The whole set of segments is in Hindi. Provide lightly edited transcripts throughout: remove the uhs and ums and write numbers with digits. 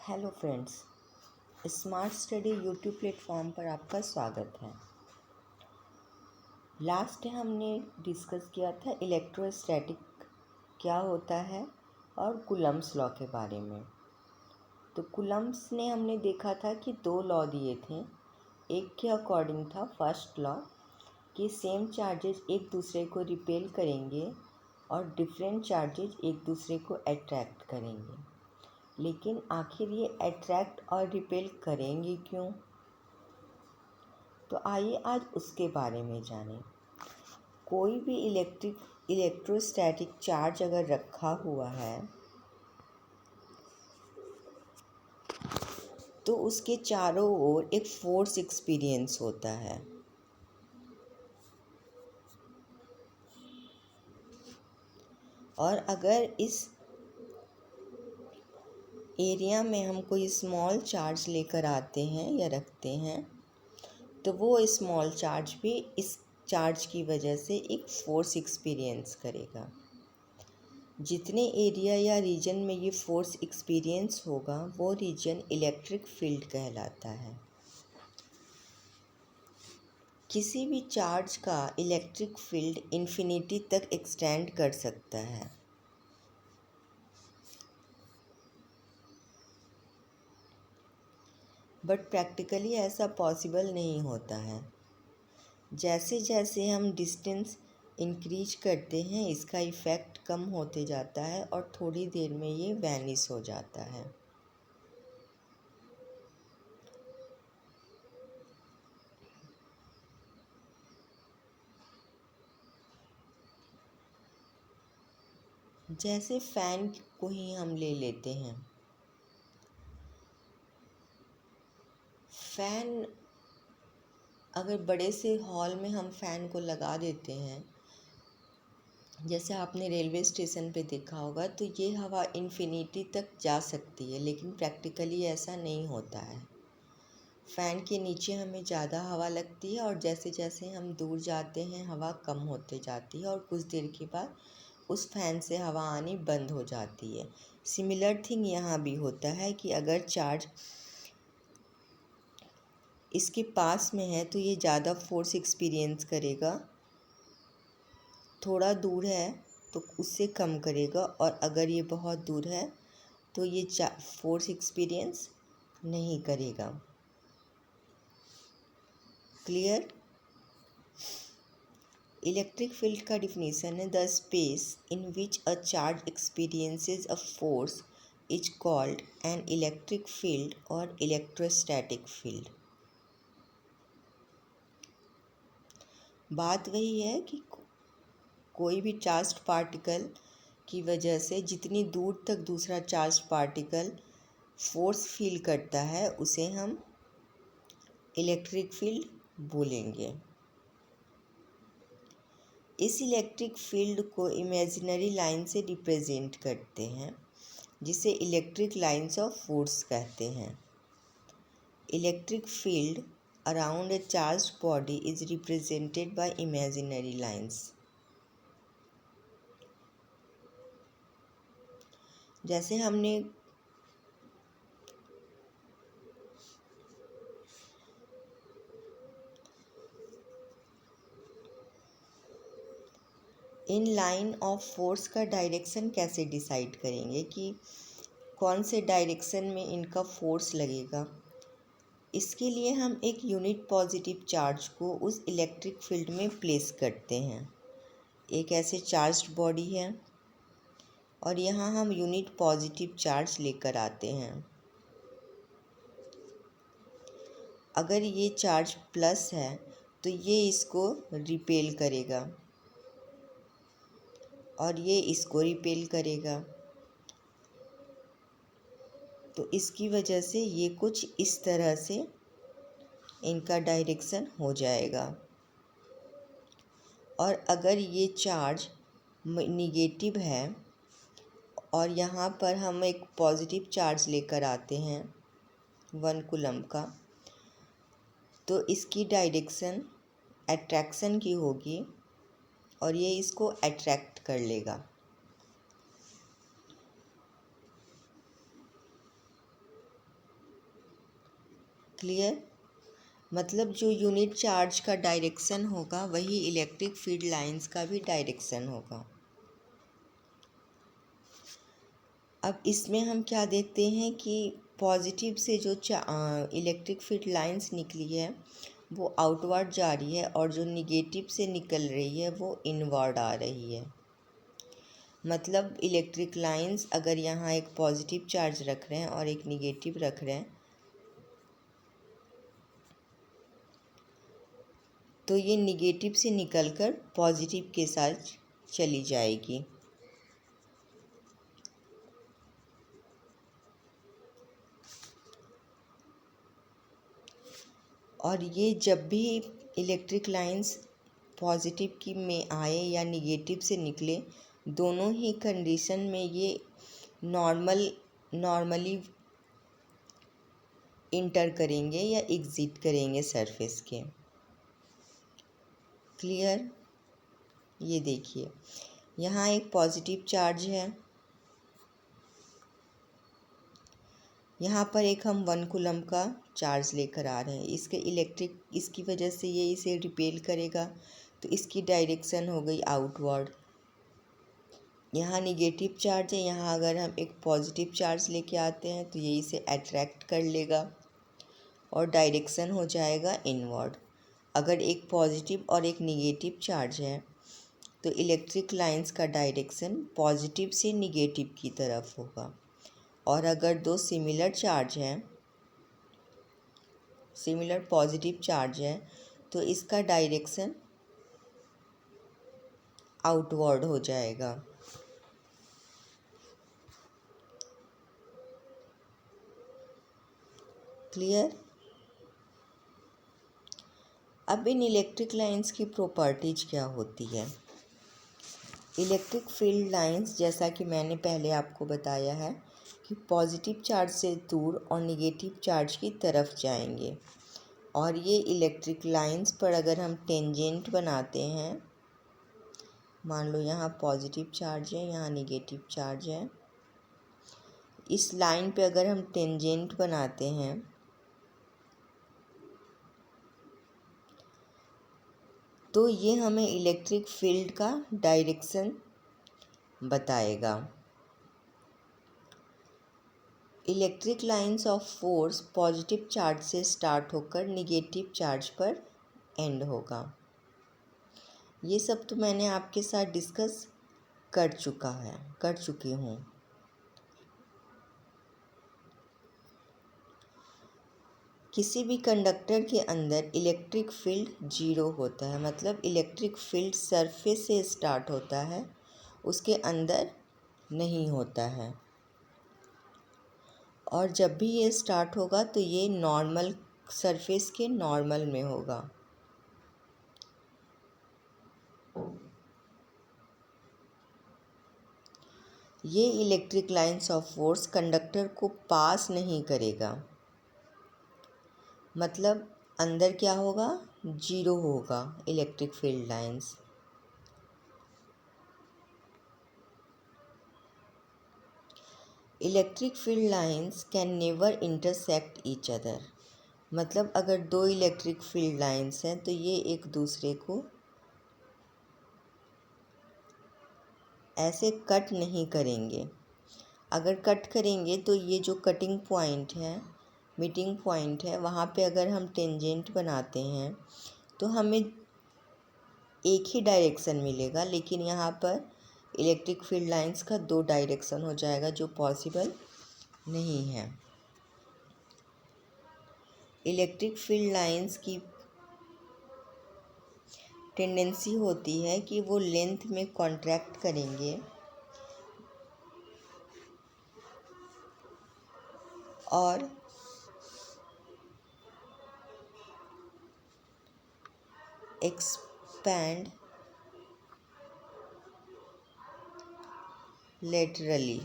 Hello friends, smart study YouTube platform पर आपका स्वागत है। लास्ट हमने डिस्कस किया था इलेक्ट्रोस्टैटिक क्या होता है और कूलम्ब्स लॉ के बारे में। तो कूलम्ब्स ने हमने देखा था कि दो लॉ दिए थे। एक के अकॉर्डिंग था फर्स्ट लॉ कि सेम चार्जेस एक दूसरे को रिपेल करेंगे और डिफरेंट चार्जेस एक दूसरे को अट्रैक्ट करेंगे। लेकिन आखिर ये अट्रैक्ट और रिपेल करेंगे क्यों? तो आइए आज उसके बारे में जानें। कोई भी इलेक्ट्रोस्टैटिक चार्ज अगर रखा हुआ है तो उसके चारों ओर एक फोर्स एक्सपीरियंस होता है। और अगर इस एरिया में हम कोई स्मॉल चार्ज लेकर आते हैं या रखते हैं तो वो स्मॉल चार्ज भी इस चार्ज की वजह से एक फोर्स एक्सपीरियंस करेगा। जितने एरिया या रीजन में ये फोर्स एक्सपीरियंस होगा वो रीजन इलेक्ट्रिक फील्ड कहलाता है। किसी भी चार्ज का इलेक्ट्रिक फील्ड इन्फिनिटी तक एक्सटेंड कर सकता है। बट प्रैक्टिकली ऐसा पॉसिबल नहीं होता है। जैसे जैसे हम डिस्टेंस इंक्रीज करते हैं इसका इफ़ेक्ट कम होते जाता है और थोड़ी देर में ये वैनिश हो जाता है। जैसे फ़ैन को ही हम ले लेते हैं। फ़ैन अगर बड़े से हॉल में हम फ़ैन को लगा देते हैं, जैसे आपने रेलवे स्टेशन पे देखा होगा, तो ये हवा इन्फिनिटी तक जा सकती है, लेकिन प्रैक्टिकली ऐसा नहीं होता है। फ़ैन के नीचे हमें ज़्यादा हवा लगती है और जैसे जैसे हम दूर जाते हैं हवा कम होते जाती है और कुछ देर के बाद उस फ़ैन से हवा आनी बंद हो जाती है। सिमिलर थिंग यहाँ भी होता है कि अगर चार्ज इसके पास में है तो ये ज़्यादा फोर्स एक्सपीरियंस करेगा, थोड़ा दूर है तो उससे कम करेगा, और अगर ये बहुत दूर है तो ये फोर्स एक्सपीरियंस नहीं करेगा। क्लियर? इलेक्ट्रिक फील्ड का डिफिनीशन है the space in which a charge experiences a force is called an electric field और इलेक्ट्रोस्टैटिक फील्ड। बात वही है कि कोई भी चार्ज्ड पार्टिकल की वजह से जितनी दूर तक दूसरा चार्ज्ड पार्टिकल फोर्स फील करता है उसे हम इलेक्ट्रिक फील्ड बोलेंगे। इस इलेक्ट्रिक फील्ड को इमेजिनरी लाइन से रिप्रेजेंट करते हैं जिसे इलेक्ट्रिक लाइंस ऑफ फोर्स कहते हैं। Electric field around a charged body is represented by imaginary lines. जैसे हमने इन लाइन ऑफ फोर्स का डायरेक्शन कैसे डिसाइड करेंगे कि कौन से डायरेक्शन में इनका फोर्स लगेगा। इसके लिए हम एक यूनिट पॉजिटिव चार्ज को उस इलेक्ट्रिक फील्ड में प्लेस करते हैं। एक ऐसे चार्ज्ड बॉडी है और यहाँ हम यूनिट पॉजिटिव चार्ज लेकर आते हैं। अगर ये चार्ज प्लस है तो ये इसको रिपेल करेगा और ये इसको रिपेल करेगा, तो इसकी वजह से ये कुछ इस तरह से इनका डायरेक्शन हो जाएगा। और अगर ये चार्ज निगेटिव है और यहाँ पर हम एक पॉजिटिव चार्ज लेकर आते हैं 1 कूलम का, तो इसकी डायरेक्शन अट्रैक्शन की होगी और ये इसको अट्रैक्ट कर लेगा। क्लियर? मतलब जो यूनिट चार्ज का डायरेक्शन होगा वही इलेक्ट्रिक फील्ड लाइंस का भी डायरेक्शन होगा। अब इसमें हम क्या देखते हैं कि पॉजिटिव से जो इलेक्ट्रिक फील्ड लाइंस निकली है वो आउटवर्ड जा रही है और जो निगेटिव से निकल रही है वो इनवर्ड आ रही है। मतलब इलेक्ट्रिक लाइंस अगर यहाँ एक पॉजिटिव चार्ज रख रहे हैं और एक निगेटिव रख रहे हैं तो ये निगेटिव से निकलकर पॉजिटिव के साथ चली जाएगी। और ये जब भी इलेक्ट्रिक लाइंस पॉजिटिव की में आए या निगेटिव से निकले, दोनों ही कंडीशन में ये नॉर्मली इंटर करेंगे या एग्ज़िट करेंगे सरफेस के। क्लियर? ये देखिए यहाँ एक पॉजिटिव चार्ज है, यहाँ पर एक हम 1 कूलम का चार्ज लेकर आ रहे हैं। इसकी वजह से ये इसे रिपेल करेगा तो इसकी डायरेक्शन हो गई आउटवर्ड। यहाँ निगेटिव चार्ज है, यहाँ अगर हम एक पॉजिटिव चार्ज लेके आते हैं तो ये इसे अट्रैक्ट कर लेगा और डायरेक्शन हो जाएगा इनवर्ड। अगर एक पॉजिटिव और एक निगेटिव चार्ज है तो इलेक्ट्रिक लाइंस का डायरेक्शन पॉजिटिव से निगेटिव की तरफ होगा। और अगर दो सिमिलर पॉजिटिव चार्ज है तो इसका डायरेक्शन आउटवर्ड हो जाएगा। क्लियर? अब इन इलेक्ट्रिक लाइंस की प्रॉपर्टीज क्या होती है? इलेक्ट्रिक फील्ड लाइंस, जैसा कि मैंने पहले आपको बताया है कि पॉजिटिव चार्ज से दूर और निगेटिव चार्ज की तरफ जाएंगे। और ये इलेक्ट्रिक लाइंस पर अगर हम टेंजेंट बनाते हैं, मान लो यहाँ पॉजिटिव चार्ज है, यहाँ निगेटिव चार्ज है, इस लाइन पे अगर हम टेंजेंट बनाते हैं तो ये हमें इलेक्ट्रिक फील्ड का डायरेक्शन बताएगा। Electric lines of force positive charge से स्टार्ट होकर निगेटिव चार्ज पर एंड होगा। ये सब तो मैंने आपके साथ डिस्कस कर चुकी हूँ। किसी भी कंडक्टर के अंदर इलेक्ट्रिक फील्ड 0 होता है, मतलब इलेक्ट्रिक फील्ड सरफेस से स्टार्ट होता है, उसके अंदर नहीं होता है। और जब भी ये स्टार्ट होगा तो ये नॉर्मल सरफेस के नॉर्मल में होगा। ये electric lines of force conductor को पास नहीं करेगा, मतलब अंदर क्या होगा, 0 होगा electric field lines. Electric field lines can never intersect each other, मतलब अगर दो इलेक्ट्रिक फील्ड लाइंस हैं तो ये एक दूसरे को ऐसे कट नहीं करेंगे। अगर कट करेंगे तो ये जो कटिंग पॉइंट है, मीटिंग पॉइंट है, वहाँ पे अगर हम टेंजेंट बनाते हैं तो हमें एक ही डायरेक्शन मिलेगा, लेकिन यहाँ पर इलेक्ट्रिक फील्ड लाइंस का 2 डायरेक्शन हो जाएगा जो पॉसिबल नहीं है। इलेक्ट्रिक फील्ड लाइंस की टेंडेंसी होती है कि वो लेंथ में कॉन्ट्रैक्ट करेंगे और एक्सपैंड लेटरली।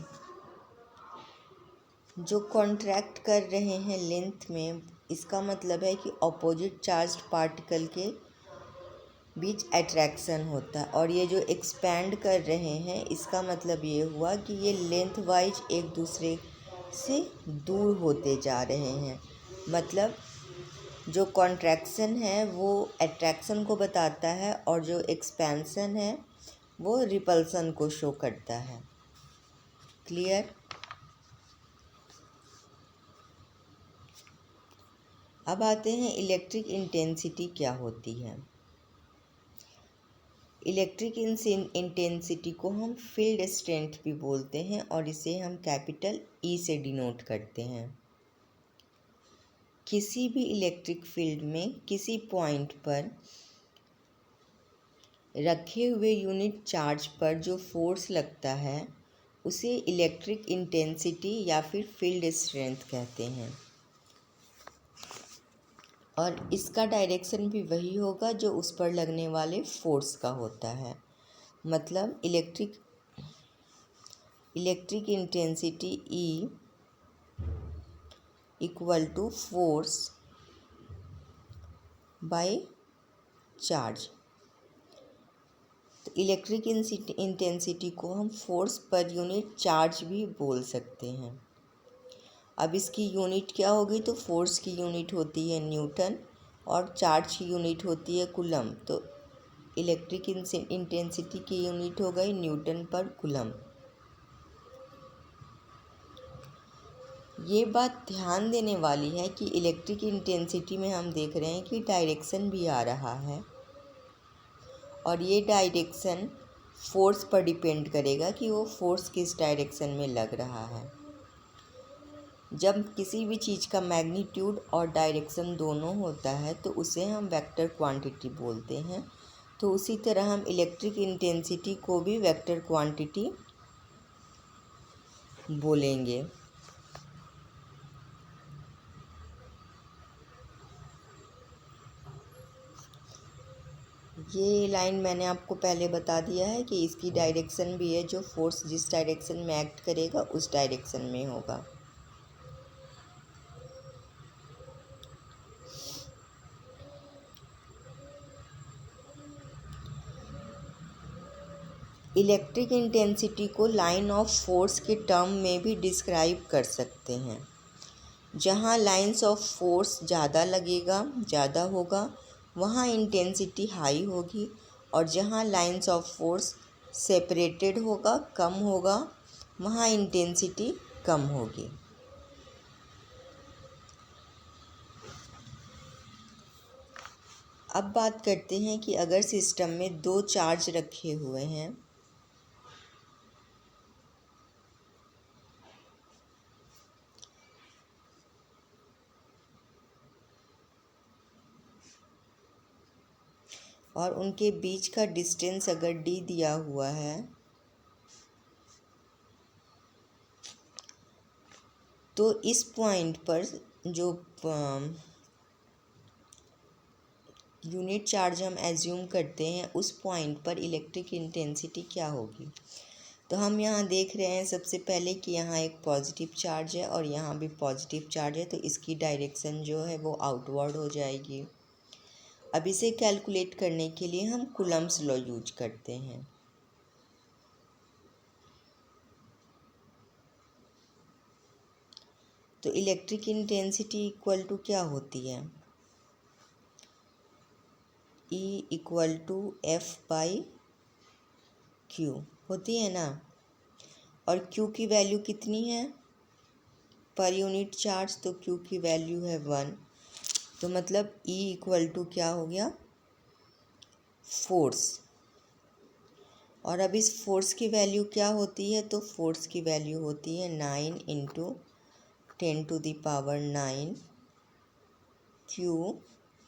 जो कॉन्ट्रैक्ट कर रहे हैं लेंथ में, इसका मतलब है कि ऑपोजिट चार्ज्ड पार्टिकल के बीच अट्रैक्शन होता है। और ये जो एक्सपैंड कर रहे हैं इसका मतलब ये हुआ कि ये लेंथ वाइज एक दूसरे से दूर होते जा रहे हैं। मतलब जो कॉन्ट्रैक्शन है वो अट्रैक्शन को बताता है और जो एक्सपेंशन है वो रिपल्सन को शो करता है। क्लियर। अब आते हैं इलेक्ट्रिक इंटेंसिटी क्या होती है। इलेक्ट्रिक इंटेंसिटी को हम फील्ड स्ट्रेंथ भी बोलते हैं और इसे हम कैपिटल ई से डिनोट करते हैं। किसी भी इलेक्ट्रिक फील्ड में किसी पॉइंट पर रखे हुए यूनिट चार्ज पर जो फोर्स लगता है उसे इलेक्ट्रिक इंटेंसिटी या फिर फील्ड स्ट्रेंथ कहते हैं। और इसका डायरेक्शन भी वही होगा जो उस पर लगने वाले फोर्स का होता है। मतलब electric intensity E equal to force by charge. तो इलेक्ट्रिक इंटेंसिटी को हम फोर्स पर यूनिट चार्ज भी बोल सकते हैं। अब इसकी यूनिट क्या होगी, तो फोर्स की यूनिट होती है न्यूटन और चार्ज की यूनिट होती है कूलम। तो इलेक्ट्रिक इंटेंसिटी की यूनिट हो गई न्यूटन पर कूलम। ये बात ध्यान देने वाली है कि इलेक्ट्रिक इंटेंसिटी में हम देख रहे हैं कि डायरेक्शन भी आ रहा है और ये डायरेक्शन फोर्स पर डिपेंड करेगा कि वो फोर्स किस डायरेक्शन में लग रहा है। जब किसी भी चीज़ का मैग्नीट्यूड और डायरेक्शन दोनों होता है तो उसे हम वेक्टर क्वांटिटी बोलते हैं। तो उसी तरह हम इलेक्ट्रिक इंटेंसिटी को भी वेक्टर क्वांटिटी बोलेंगे। ये लाइन मैंने आपको पहले बता दिया है कि इसकी डायरेक्शन भी है, जो फोर्स जिस डायरेक्शन में एक्ट करेगा उस डायरेक्शन में होगा। इलेक्ट्रिक इंटेंसिटी को लाइन ऑफ फोर्स के टर्म में भी डिस्क्राइब कर सकते हैं। जहाँ लाइंस ऑफ फोर्स ज़्यादा होगा वहाँ इंटेंसिटी हाई होगी, और जहाँ लाइंस ऑफ फोर्स सेपरेटेड होगा, कम होगा, वहाँ इंटेंसिटी कम होगी। अब बात करते हैं कि अगर सिस्टम में दो चार्ज रखे हुए हैं और उनके बीच का डिस्टेंस अगर d दिया हुआ है तो इस पॉइंट पर जो यूनिट चार्ज हम एज्यूम करते हैं उस पॉइंट पर इलेक्ट्रिक इंटेंसिटी क्या होगी। तो हम यहाँ देख रहे हैं सबसे पहले कि यहाँ एक पॉजिटिव चार्ज है और यहाँ भी पॉजिटिव चार्ज है, तो इसकी डायरेक्शन जो है वो आउटवर्ड हो जाएगी। अब इसे कैलकुलेट करने के लिए हम कूलम्स लॉ यूज करते हैं। तो इलेक्ट्रिक इंटेंसिटी इक्वल टू क्या होती है, E equal to F by Q होती है ना। और Q की वैल्यू कितनी है पर यूनिट चार्ज, तो Q की वैल्यू है 1। तो मतलब E इक्वल टू क्या हो गया, फोर्स। और अब इस फोर्स की वैल्यू क्या होती है, तो फोर्स की वैल्यू होती है 9 into 10⁹ Q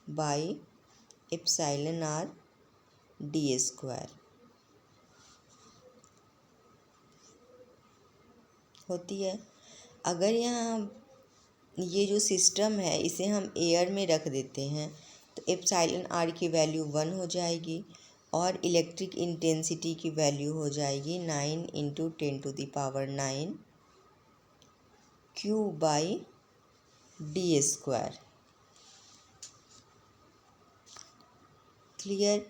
by epsilon r d² होती है। अगर यहाँ ये जो सिस्टम है इसे हम एयर में रख देते हैं तो एप्सिलॉन r की वैल्यू 1 हो जाएगी और इलेक्ट्रिक इंटेंसिटी की वैल्यू हो जाएगी 9 into 10⁹ Q by d²। Clear.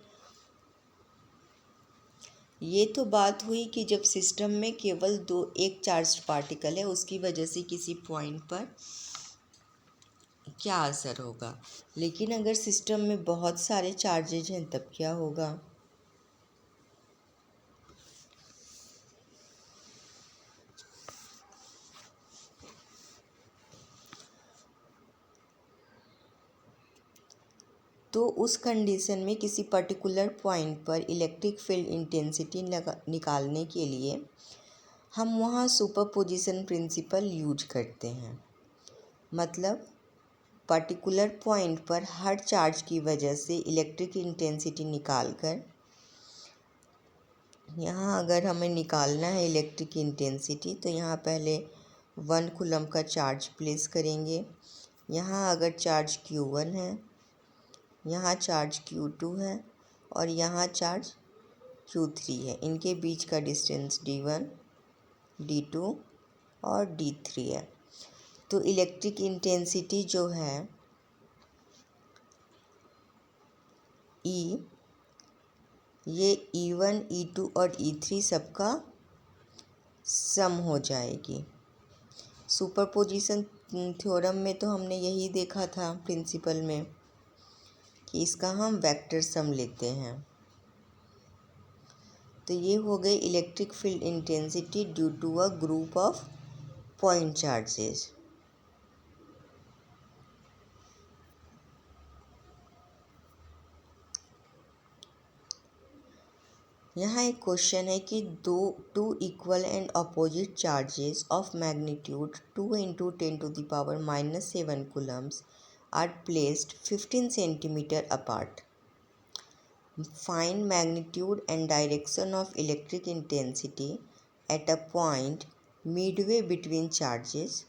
ये तो बात हुई कि जब सिस्टम में केवल एक चार्ज पार्टिकल है, उसकी वजह से किसी पॉइंट पर क्या असर होगा। लेकिन अगर सिस्टम में बहुत सारे चार्जेज हैं तब क्या होगा। तो उस कंडीशन में किसी पर्टिकुलर पॉइंट पर इलेक्ट्रिक फील्ड इंटेंसिटी निकालने के लिए हम वहाँ सुपरपोजिशन प्रिंसिपल यूज करते हैं। मतलब पर्टिकुलर पॉइंट पर हर चार्ज की वजह से इलेक्ट्रिक इंटेंसिटी निकालकर, यहाँ अगर हमें निकालना है इलेक्ट्रिक इंटेंसिटी तो यहाँ पहले 1 कूलम का चार्ज प्लेस करेंगे। यहाँ अगर चार्ज Q1 है, यहाँ चार्ज Q2 है और यहाँ चार्ज Q3 है। इनके बीच का डिस्टेंस D1, D2 और D3 है। तो इलेक्ट्रिक इंटेंसिटी जो है E, ये E1, E2 और E3 सबका सम हो जाएगी। सुपरपोजिशन थ्योरम में तो हमने यही देखा था प्रिंसिपल में कि इसका हम वेक्टर सम लेते हैं। तो ये हो गई electric field intensity due to a group of point charges. यहाँ एक क्वेश्चन है कि two equal and opposite charges of magnitude 2 × 10⁻⁻7 coulombs are placed 15 centimetre apart. Find magnitude and direction of electric intensity at a point midway between charges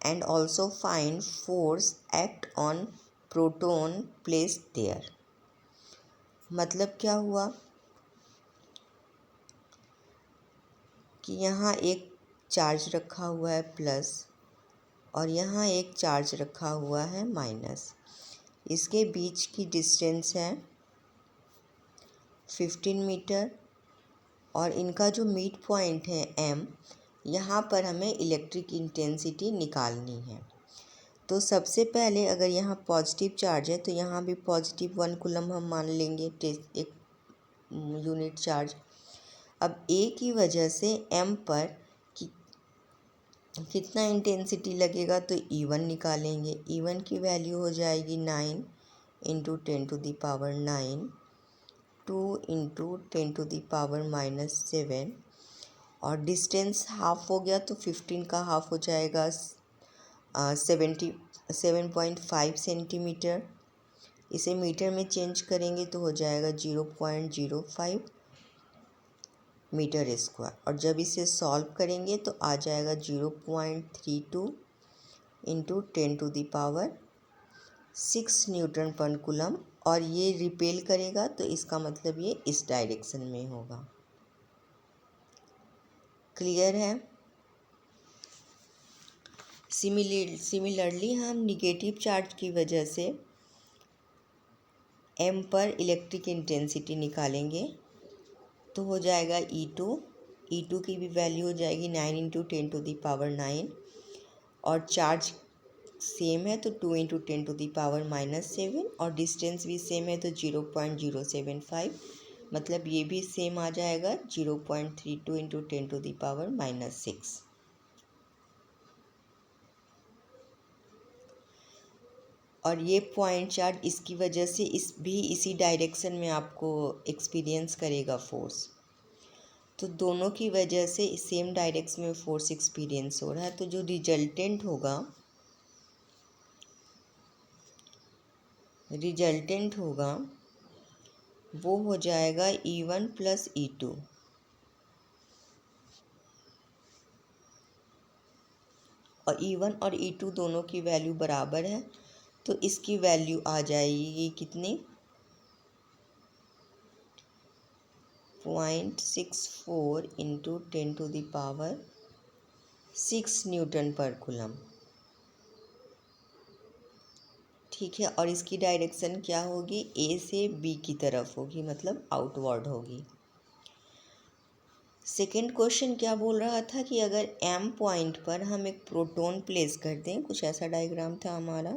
and also find force act on proton placed there। मतलब क्या हुआ कि यहाँ एक चार्ज रखा हुआ है प्लस और यहाँ एक चार्ज रखा हुआ है माइनस। इसके बीच की डिस्टेंस है 15 मीटर और इनका जो मिड पॉइंट है M, यहाँ पर हमें इलेक्ट्रिक इंटेंसिटी निकालनी है। तो सबसे पहले अगर यहाँ पॉजिटिव चार्ज है तो यहाँ भी पॉजिटिव 1 कूलम हम मान लेंगे, एक यूनिट चार्ज। अब A की वजह से M पर कितना इंटेंसिटी लगेगा तो E1 निकालेंगे। E1 की वैल्यू हो जाएगी 9 × 10⁻⁹, 2 × 10⁻⁻7 और डिस्टेंस हाफ हो गया तो 15 का हाफ हो जाएगा 7.5 सेंटीमीटर। इसे मीटर में चेंज करेंगे तो हो जाएगा 0.05 मीटर स्क्वायर और जब इसे सॉल्व करेंगे तो आ जाएगा 0.32 × 10⁻6 न्यूटन पर कूलम। और ये रिपेल करेगा तो इसका मतलब ये इस डायरेक्शन में होगा। क्लियर है। सिमिलरली हम निगेटिव चार्ज की वजह से M पर इलेक्ट्रिक इंटेंसिटी निकालेंगे तो हो जाएगा E2 की भी वैल्यू हो जाएगी 9 × 10⁻9 और चार्ज सेम है तो 2 × 10⁻⁻7 और डिस्टेंस भी सेम है तो 0.075, मतलब ये भी सेम आ जाएगा 0.32 × 10⁻⁻6। और ये पॉइंट चार्ज इसकी वजह से इसी डायरेक्शन में आपको एक्सपीरियंस करेगा फोर्स। तो दोनों की वजह से सेम डायरेक्शन में फोर्स एक्सपीरियंस हो रहा है। तो जो रिजल्टेंट होगा वो हो जाएगा E1 + E2। और E1 और E2 दोनों की वैल्यू बराबर है तो इसकी वैल्यू आ जाएगी कितनी 0.64 × 10⁻6 न्यूटन पर कूलम। ठीक है। और इसकी डायरेक्शन क्या होगी, A से B की तरफ होगी, मतलब आउटवर्ड होगी। सेकेंड क्वेश्चन क्या बोल रहा था कि अगर m पॉइंट पर हम एक प्रोटॉन प्लेस कर दें, कुछ ऐसा डायग्राम था हमारा,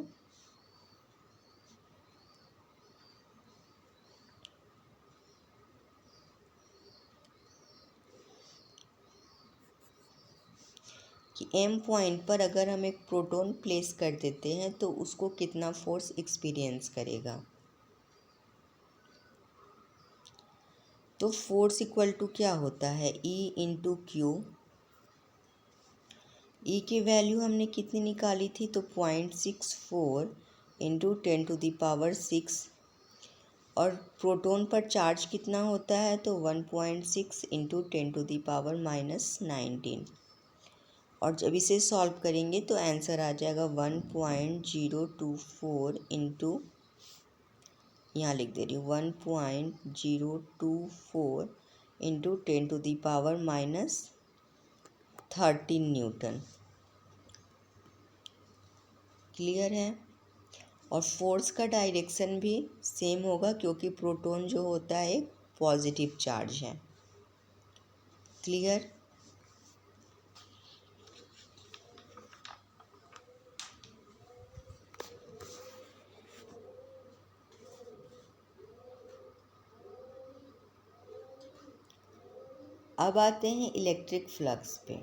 कि m पॉइंट पर अगर हम एक प्रोटॉन प्लेस कर देते हैं तो उसको कितना फोर्स एक्सपीरियंस करेगा। तो फोर्स इक्वल टू क्या होता है, E इंटू क्यू। ई की वैल्यू हमने कितनी निकाली थी, तो 0.64 इंटू 10⁶, और प्रोटॉन पर चार्ज कितना होता है, तो 1.6 इंटू 10⁻⁻19। और जब इसे सॉल्व करेंगे तो आंसर आ जाएगा 1.024 इंटू, यहाँ लिख दे रही हूँ 1.024 इंटू 10⁻13 न्यूटन। क्लियर है। और फोर्स का डायरेक्शन भी सेम होगा क्योंकि प्रोटॉन जो होता है एक पॉजिटिव चार्ज है। क्लियर। अब आते हैं इलेक्ट्रिक फ्लक्स पे।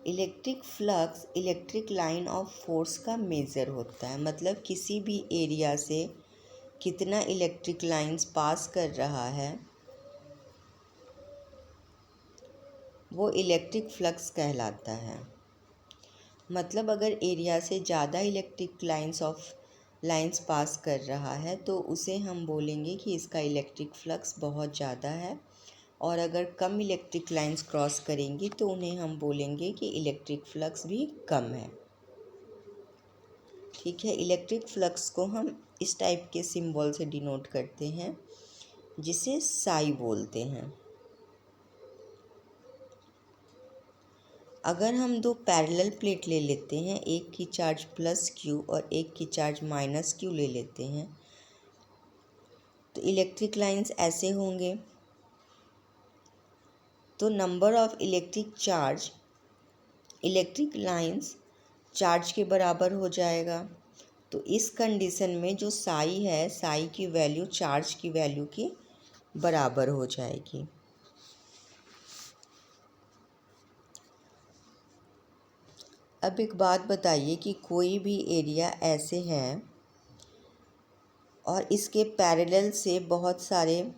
Electric flux electric line of force का मेज़र होता है, मतलब किसी भी एरिया से कितना इलेक्ट्रिक लाइंस पास कर रहा है वो इलेक्ट्रिक फ्लक्स कहलाता है। मतलब अगर एरिया से ज़्यादा इलेक्ट्रिक लाइंस पास कर रहा है तो उसे हम बोलेंगे कि इसका इलेक्ट्रिक फ्लक्स बहुत ज़्यादा है, और अगर कम इलेक्ट्रिक लाइंस क्रॉस करेंगी तो उन्हें हम बोलेंगे कि इलेक्ट्रिक फ्लक्स भी कम है। ठीक है। इलेक्ट्रिक फ्लक्स को हम इस टाइप के सिंबल से डिनोट करते हैं जिसे साई बोलते हैं। अगर हम दो पैरेलल प्लेट ले लेते हैं, एक की चार्ज प्लस क्यू और एक की चार्ज माइनस क्यू ले लेते हैं, तो इलेक्ट्रिक लाइंस ऐसे होंगे। तो number of electric lines charge के बराबर हो जाएगा। तो इस कंडीशन में जो साई है, साई की वैल्यू चार्ज की वैल्यू के बराबर हो जाएगी। अब एक बात बताइए कि कोई भी एरिया ऐसे है और इसके पैरेलल से बहुत सारे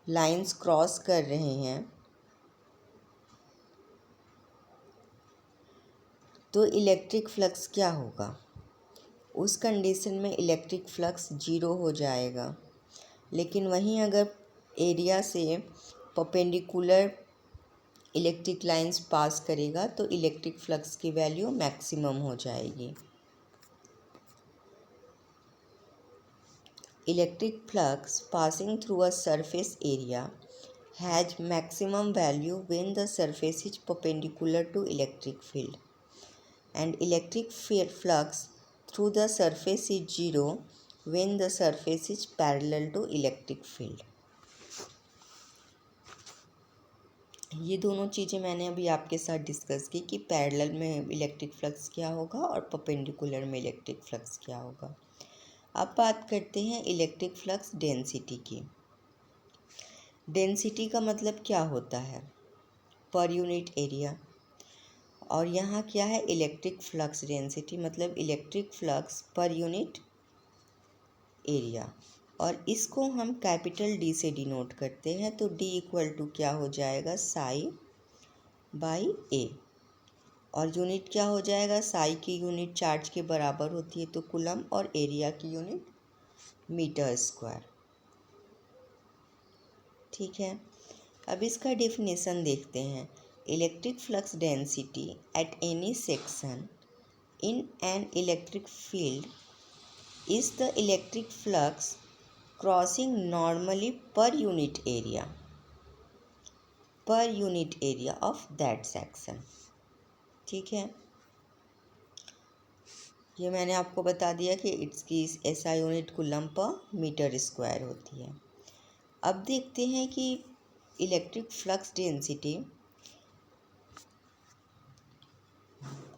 लाइंस क्रॉस कर रहे हैं, तो इलेक्ट्रिक फ्लक्स क्या होगा। उस कंडीशन में इलेक्ट्रिक फ्लक्स जीरो हो जाएगा। लेकिन वहीं अगर एरिया से परपेंडिकुलर इलेक्ट्रिक लाइंस पास करेगा तो इलेक्ट्रिक फ्लक्स की वैल्यू मैक्सिमम हो जाएगी। Electric flux passing through a surface area has maximum value when the surface is perpendicular to electric field, and electric flux through the surface is zero when the surface is parallel to electric field। ये दोनों चीज़ें मैंने अभी आपके साथ डिस्कस की कि पैरेलल में इलेक्ट्रिक फ्लक्स क्या होगा और परपेंडिकुलर में इलेक्ट्रिक फ्लक्स क्या होगा। अब बात करते हैं इलेक्ट्रिक फ्लक्स डेंसिटी की। डेंसिटी का मतलब क्या होता है, पर यूनिट एरिया। और यहाँ क्या है, इलेक्ट्रिक फ्लक्स डेंसिटी मतलब electric flux per unit area. और इसको हम कैपिटल डी से डिनोट करते हैं, तो डी इक्वल टू क्या हो जाएगा, साई बाई ए। और यूनिट क्या हो जाएगा, साई की यूनिट चार्ज के बराबर होती है तो कूलम, और एरिया की यूनिट मीटर स्क्वायर। ठीक है। अब इसका डेफिनेशन देखते हैं। Electric flux density at any section in an electric field is the electric flux crossing normally per unit area of that section। ठीक है। ये मैंने आपको बता दिया कि इसकी SI unit coulomb per metre square होती है। अब देखते हैं कि इलेक्ट्रिक फ्लक्स डेंसिटी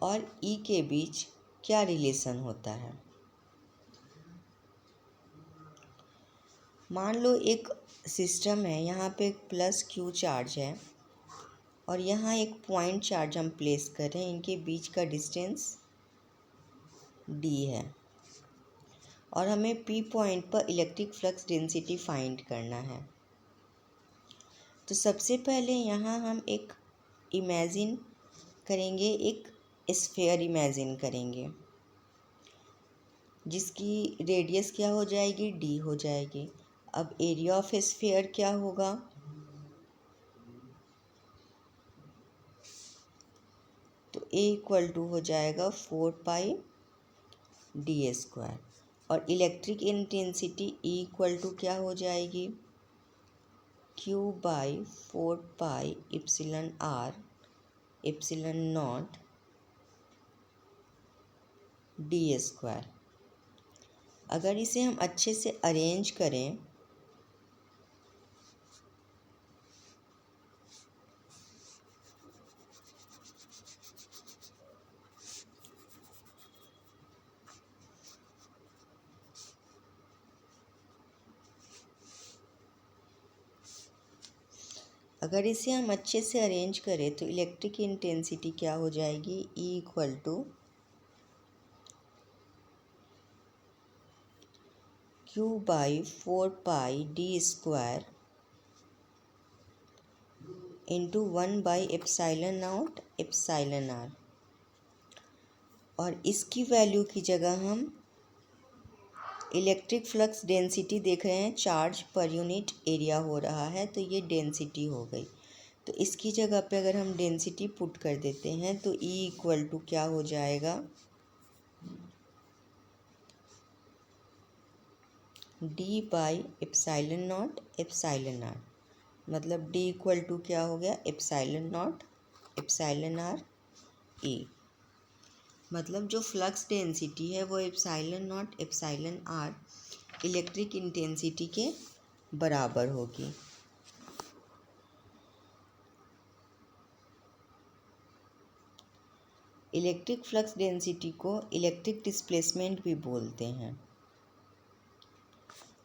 और ई के बीच क्या रिलेशन होता है। मान लो एक सिस्टम है, यहाँ पे एक प्लस क्यू चार्ज है और यहाँ एक पॉइंट चार्ज हम प्लेस कर रहे हैं, इनके बीच का डिस्टेंस डी है और हमें पी पॉइंट पर इलेक्ट्रिक फ्लक्स डेंसिटी फाइंड करना है। तो सबसे पहले यहाँ हम एक इमेजिन करेंगे, एक स्फीयर इमेजिन करेंगे जिसकी रेडियस क्या हो जाएगी, डी हो जाएगी। अब एरिया ऑफ स्फीयर क्या होगा, तो ए इक्वल टू हो जाएगा 4 पाई डी स्क्वायर और electric intensity E equal to क्या हो जाएगी, Q by 4 pi epsilon R epsilon naught D square. अगर इसे हम अच्छे से अरेंज करें तो इलेक्ट्रिक इंटेंसिटी क्या हो जाएगी, E equal to Q by 4 pi D square into 1/एप्सिलॉन नॉट एप्सिलॉन आर। और इसकी वैल्यू की जगह हम इलेक्ट्रिक फ्लक्स डेंसिटी देख रहे हैं, चार्ज पर यूनिट एरिया हो रहा है, तो ये डेंसिटी हो गई। तो इसकी जगह पे अगर हम डेंसिटी पुट कर देते हैं तो ई इक्वल टू क्या हो जाएगा, D by epsilon naught epsilon R. मतलब डी इक्वल टू क्या हो गया, epsilon naught epsilon R E. मतलब जो फ्लक्स डेंसिटी है वो epsilon naught epsilon R electric intensity के बराबर होगी। इलेक्ट्रिक फ्लक्स डेंसिटी को इलेक्ट्रिक डिस्प्लेसमेंट भी बोलते हैं।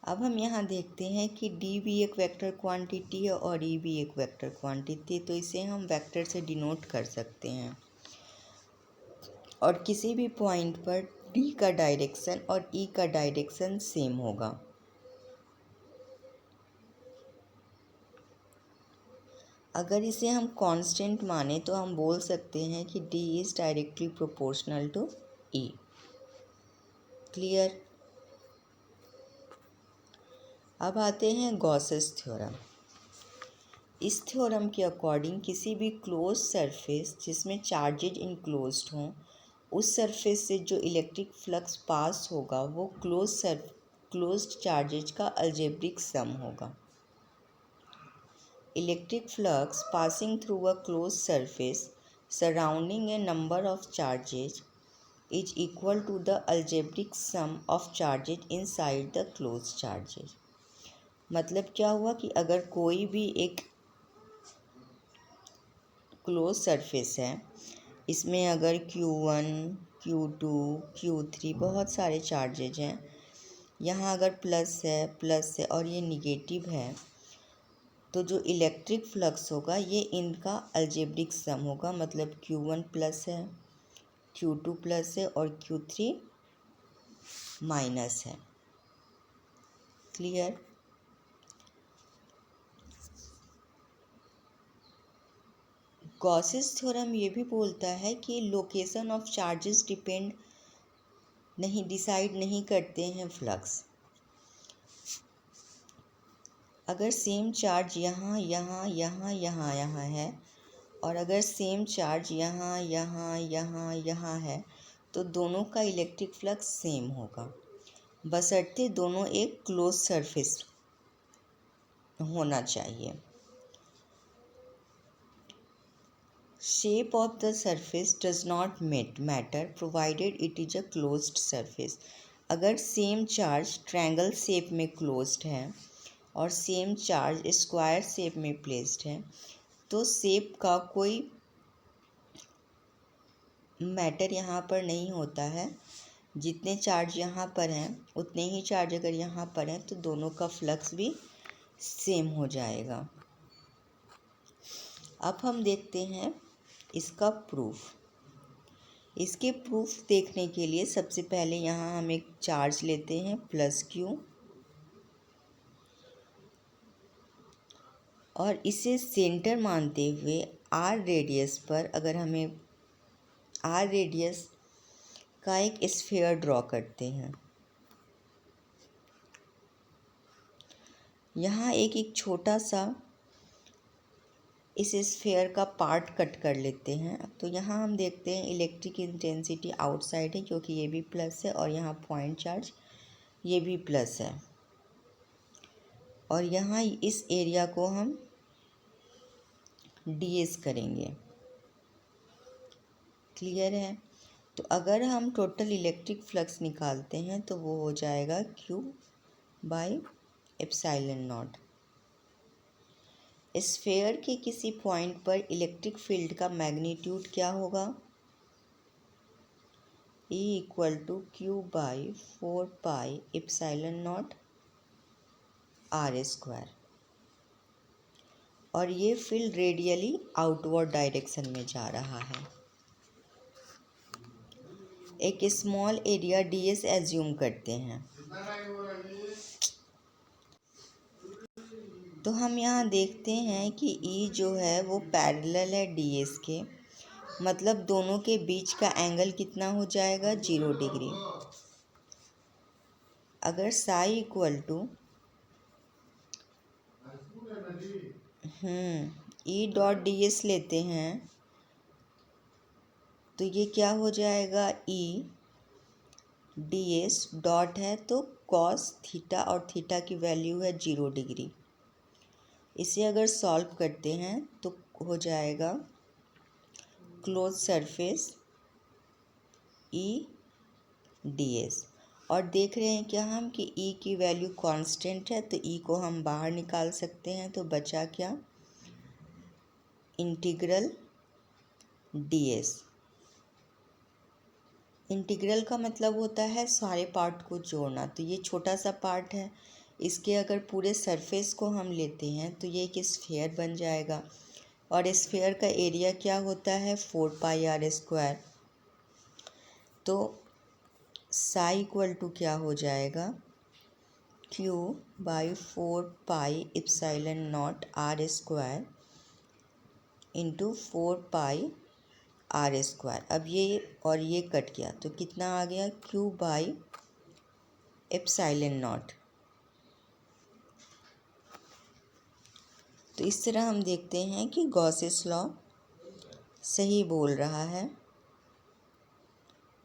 अब हम यहाँ देखते हैं कि डी भी एक वेक्टर क्वांटिटी है और ई भी एक वेक्टर क्वांटिटी, तो इसे हम वेक्टर से डिनोट कर सकते हैं। और किसी भी पॉइंट पर डी का डायरेक्शन और ई का डायरेक्शन सेम होगा। अगर इसे हम कांस्टेंट माने तो हम बोल सकते हैं कि D is directly proportional to E. Clear. अब आते हैं गॉसेस थ्योरम। इस थ्योरम के अकॉर्डिंग किसी भी क्लोज सरफेस जिसमें चार्जेज इनक्लोज्ड हों, उस सरफेस से जो इलेक्ट्रिक फ्लक्स पास होगा वो क्लोज्ड चार्जेज का अलजेब्रिक सम होगा। Electric flux passing through a closed surface surrounding a number of charges is equal to the algebraic sum of charges inside the closed charges। मतलब क्या हुआ कि अगर कोई भी एक क्लोज सरफेस है, इसमें अगर Q1 Q2 Q3 बहुत सारे चार्जेज हैं, यहाँ अगर प्लस है और ये निगेटिव है, तो जो इलेक्ट्रिक फ्लक्स होगा ये इनका अलजेब्रिक सम होगा। मतलब Q1 प्लस है, Q2 प्लस है और Q3 माइनस है। क्लियर। गॉसेस थ्योरम ये भी बोलता है कि लोकेशन ऑफ चार्जेस डिसाइड नहीं करते हैं फ्लक्स। अगर सेम चार्ज यहाँ है और अगर सेम चार्ज यहाँ है, तो दोनों का इलेक्ट्रिक फ्लक्स सेम होगा, बशर्ते दोनों एक क्लोज सरफेस होना चाहिए। Shape of the surface does not matter provided it is a closed surface. अगर सेम चार्ज ट्रायंगल शेप में क्लोज्ड है और सेम चार्ज स्क्वायर शेप में प्लेस्ड है, तो शेप का कोई मैटर यहाँ पर नहीं होता है। जितने चार्ज यहाँ पर हैं उतने ही चार्ज अगर यहाँ पर हैं तो दोनों का फ्लक्स भी सेम हो जाएगा। अब हम देखते हैं इसका प्रूफ। इसके प्रूफ देखने के लिए सबसे पहले यहाँ हम एक चार्ज लेते हैं +Q, और इसे सेंटर मानते हुए R रेडियस पर अगर हमें R रेडियस का एक स्फीयर ड्रॉ करते हैं। यहाँ एक छोटा सा इस स्फीयर का पार्ट कट कर लेते हैं। तो यहाँ हम देखते हैं इलेक्ट्रिक इंटेंसिटी आउटसाइड है क्योंकि ये भी प्लस है, और यहाँ पॉइंट चार्ज ये भी प्लस है, और यहाँ इस एरिया को हम ds करेंगे। क्लियर है? तो अगर हम टोटल इलेक्ट्रिक फ्लक्स निकालते हैं तो वो हो जाएगा Q/ε0। स्फीयर के किसी पॉइंट पर इलेक्ट्रिक फील्ड का मैग्नीट्यूड क्या होगा? E = Q/4πε0r², और ये फील्ड रेडियली आउटवर्ड डायरेक्शन में जा रहा है। एक स्मॉल एरिया ds एज्यूम करते हैं। तो हम यहाँ देखते हैं कि E जो है वो पैरेलल है ds के, मतलब दोनों के बीच का एंगल कितना हो जाएगा? 0 डिग्री। अगर साई इक्वल टू E.ds लेते हैं तो ये क्या हो जाएगा? ds डॉट है तो कॉस थीटा, और थीटा की वैल्यू है 0 डिग्री। इसे अगर सॉल्व करते हैं तो हो जाएगा क्लोज सरफेस ds, और देख रहे हैं क्या हम कि E की वैल्यू कांस्टेंट है, तो E को हम बाहर निकाल सकते हैं। तो बचा क्या? Integral ds। इंटीग्रल का मतलब होता है सारे पार्ट को जोड़ना। तो ये छोटा सा पार्ट है, इसके अगर पूरे सरफेस को हम लेते हैं तो ये एक स्फीयर बन जाएगा, और स्फीयर का एरिया क्या होता है? 4πr²। तो साई इक्वल टू क्या हो जाएगा? Q/4πε0r² into 4πr²। अब ये और ये कट गया तो कितना आ गया? Q/ε0। तो इस तरह हम देखते हैं कि गॉसेस लॉ सही बोल रहा है।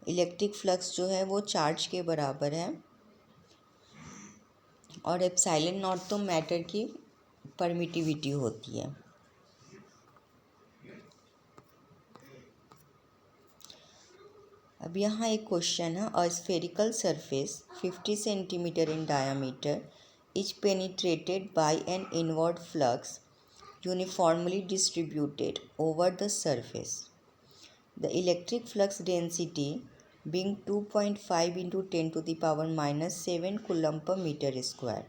इलेक्ट्रिक फ्लक्स जो है वो चार्ज के बराबर है, और ε0 तो मैटर की परमिटिविटी होती है। अब यहाँ एक क्वेश्चन है, a spherical surface 50 centimetre in diameter is penetrated by an inward flux uniformly distributed over the surface. The electric flux density being 2.5 into 10 to the power -7 coulomb per meter square.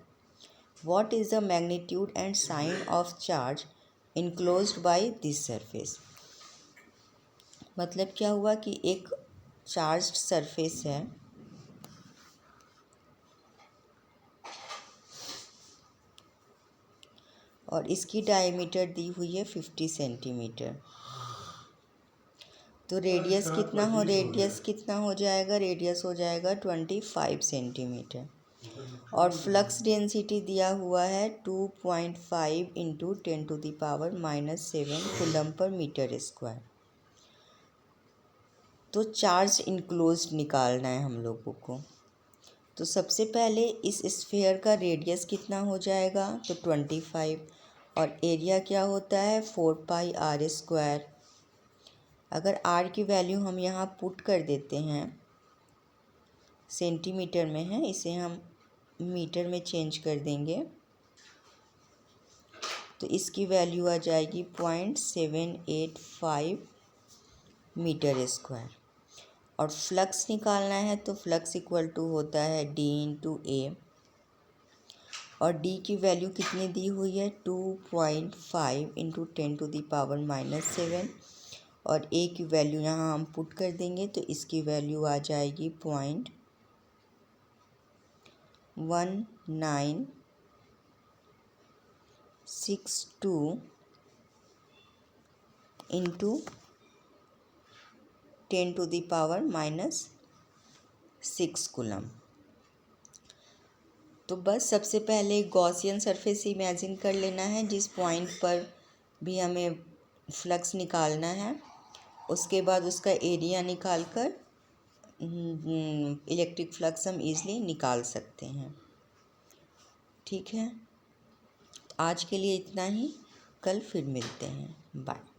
What is the magnitude and sign of charge enclosed by this surface? मतलब क्या हुआ कि एक चार्ज्ड सरफेस है, और इसकी डायमीटर दी हुई है 50 सेंटीमीटर। तो रेडियस कितना हो जाएगा? रेडियस हो जाएगा 25 सेंटीमीटर, और फ्लक्स डेंसिटी दिया हुआ है 2.5 into 10 to the power -7 coulomb per metre square. तो चार्ज इनक्लोज्ड निकालना है हम लोगों को। तो सबसे पहले इस स्फीयर का रेडियस कितना हो जाएगा? तो 25, और एरिया क्या होता है? 4πr²। अगर r की वैल्यू हम यहाँ पुट कर देते हैं, सेंटीमीटर में है, इसे हम मीटर में चेंज कर देंगे। तो इसकी वैल्यू आ जाएगी 0.785 मीटर स्क्वायर। और फ्लक्स निकालना है तो फ्लक्स इक्वल टू होता है D इंटू ए, और D की वैल्यू कितनी दी हुई है 2.5 इंटू 10⁻⁻7, और A की वैल्यू यहाँ हम पुट कर देंगे तो इसकी वैल्यू आ जाएगी 0.1962 इंटू 10⁻⁻6 कूलम। तो बस सबसे पहले गॉसियन सरफेस इमेजिन कर लेना है जिस पॉइंट पर भी हमें फ्लक्स निकालना है, उसके बाद उसका एरिया निकाल कर इलेक्ट्रिक फ्लक्स हम इजीली निकाल सकते हैं। ठीक है, आज के लिए इतना ही, कल फिर मिलते हैं, बाय।